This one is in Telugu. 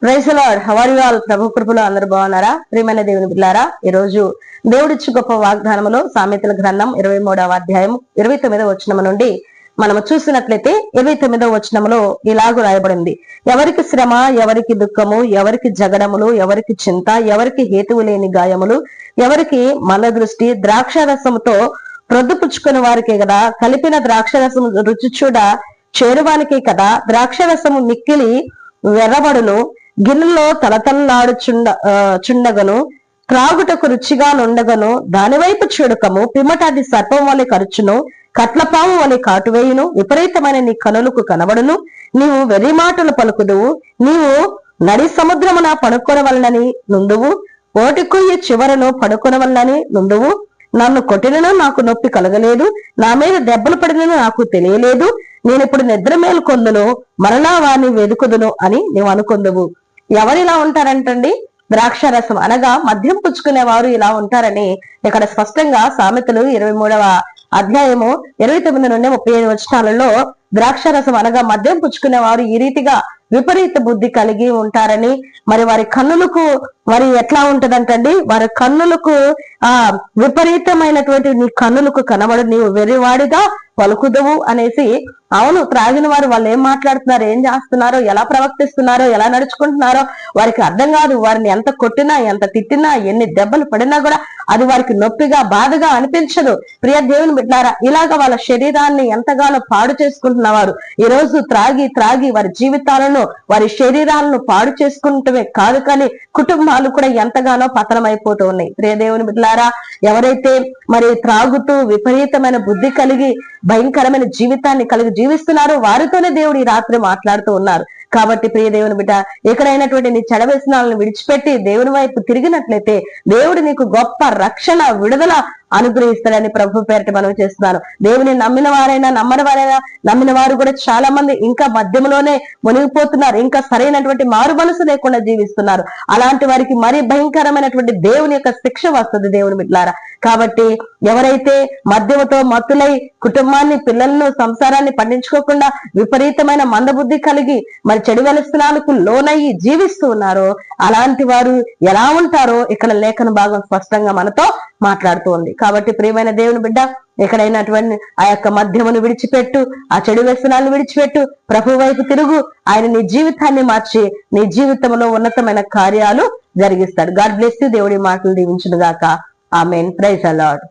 Praise the lord. How are you all? ప్రభు కృపలో అందరూ బాగున్నారా? ప్రియమైన దేవుని బిడ్డలారా, ఈ రోజు దేవుడిచ్చి గొప్ప వాగ్దానములో సామెతల గ్రంథం 23వ అధ్యాయం 29వ వచనం నుండి మనము చూసినట్లయితే 29వ వచనంలో ఇలాగ రాయబడింది. ఎవరికి శ్రమ, ఎవరికి దుఃఖము, ఎవరికి జగడములు, ఎవరికి చింత, ఎవరికి హేతువు లేని గాయములు, ఎవరికి మన దృష్టి ద్రాక్షారసముతో ప్రొద్దుపుచ్చుకుని వారికే కదా, కలిపిన ద్రాక్షరసము రుచి చూడ చేరువానికే కదా, ద్రాక్షరసము మిక్కిలి వెర్రబడును, గిన్నెలో చుండగను, త్రాగుటకు రుచిగా నుండగను, దానివైపు చూడకము, పిమ్మట అది సర్పం వలె కరుచును, కట్లపాము వలె కాటువేయును, విపరీతమైన నీ కనులకు కనబడును, నీవు వెర్రి మాటలు పలుకుదువు, నీవు నడి సముద్రమున పడుకొనవలనని నుండువు, ఓటి కొయ్య చివరను పడుకొనవలనని నుండువు, నన్ను కొట్టినను నాకు నొప్పి కలగలేదు, నా మీద దెబ్బలు పడినను నాకు తెలియలేదు, నేను ఇప్పుడు నిద్ర మేలుకొందును, మరలా వారిని వెదుకుదును అని నీవు అనుకొందువు. ఎవరిలా ఉంటారంటండి? ద్రాక్షరసం అనగా మద్యం పుచ్చుకునే వారు ఇలా ఉంటారని ఇక్కడ స్పష్టంగా సామెతలు 23వ అధ్యాయము 29 నుండి 35 వచనాలలో ద్రాక్షరసం అనగా మద్యం పుచ్చుకునే వారు ఈ రీతిగా విపరీత బుద్ధి కలిగి ఉంటారని, మరి వారి కన్నులకు మరి ఎట్లా ఉంటదంటండి, వారి కన్నులకు విపరీతమైనటువంటి నీ కన్నులకు కనబడు, నీవు వెర్రివాడిగా పలుకుదవు అనేసి. అవును, త్రాగిన వారు వాళ్ళు ఏం మాట్లాడుతున్నారో, ఏం చేస్తున్నారో, ఎలా ప్రవర్తిస్తున్నారో, ఎలా నడుచుకుంటున్నారో వారికి అర్థం కాదు. వారిని ఎంత కొట్టినా, ఎంత తిట్టినా, ఎన్ని దెబ్బలు పడినా కూడా అది వారికి నొప్పిగా, బాధగా అనిపించదు. ప్రియ దేవుని బిడ్డారా, ఇలాగ వాళ్ళ శరీరాన్ని ఎంతగానో పాడు చేసుకుంటున్నవారు ఈ రోజు త్రాగి త్రాగి వారి జీవితాలను, వారి శరీరాలను పాడు చేసుకుంటమే కాదు, కానీ కుటుంబాలు కూడా ఎంతగానో పతనమైపోతూ ఉన్నాయి. ప్రియ దేవుని బిడ్డలారా, ఎవరైతే మరి త్రాగుతూ విపరీతమైన బుద్ధి కలిగి భయంకరమైన జీవితాన్ని కలిగి జీవిస్తున్నారో వారితోనే దేవుడు ఈ రాత్రి మాట్లాడుతూ ఉన్నారు. కాబట్టి ప్రియ దేవుని బిడ్డ, ఎక్కడైనటువంటి నీ చెడ వ్యసనాలను విడిచిపెట్టి దేవుని వైపు తిరిగినట్లయితే దేవుడు నీకు గొప్ప రక్షణ, విడుదల అనుగ్రహిస్తాడని ప్రభు పేరిట మనం చేస్తున్నాను. దేవుని నమ్మిన వారైనా నమ్మని వారైనా, నమ్మిన వారు కూడా చాలా మంది ఇంకా మధ్యలోనే మునిగిపోతున్నారు, ఇంకా సరైనటువంటి మారు మనసు లేకుండా జీవిస్తున్నారు. అలాంటి వారికి మరీ భయంకరమైనటువంటి దేవుని యొక్క శిక్ష వస్తుంది దేవుని బిడ్డలారా. కాబట్టి ఎవరైతే మద్యముతో మత్తులై కుటుంబాన్ని, పిల్లలను, సంసారాన్ని పండించుకోకుండా విపరీతమైన మందబుద్ధి కలిగి మరి చెడు వ్యసనాలకు లోనయ్యి జీవిస్తూ ఉన్నారో అలాంటి వారు ఎలా ఉంటారో ఇక్కడ లేఖన భాగం స్పష్టంగా మనతో మాట్లాడుతూ ఉంది. కాబట్టి ప్రియమైన దేవుని బిడ్డ, ఎక్కడైనటువంటి ఆ యొక్క మద్యమును విడిచిపెట్టు, ఆ చెడు వ్యసనాలను విడిచిపెట్టు, ప్రభు వైపు తిరుగు. ఆయన నీ జీవితాన్ని మార్చి నీ జీవితంలో ఉన్నతమైన కార్యాలు జరిగిస్తాడు. God bless you. దేవుడి మాటలు దీవించును గాక. ఆమేన్. Praise the lord.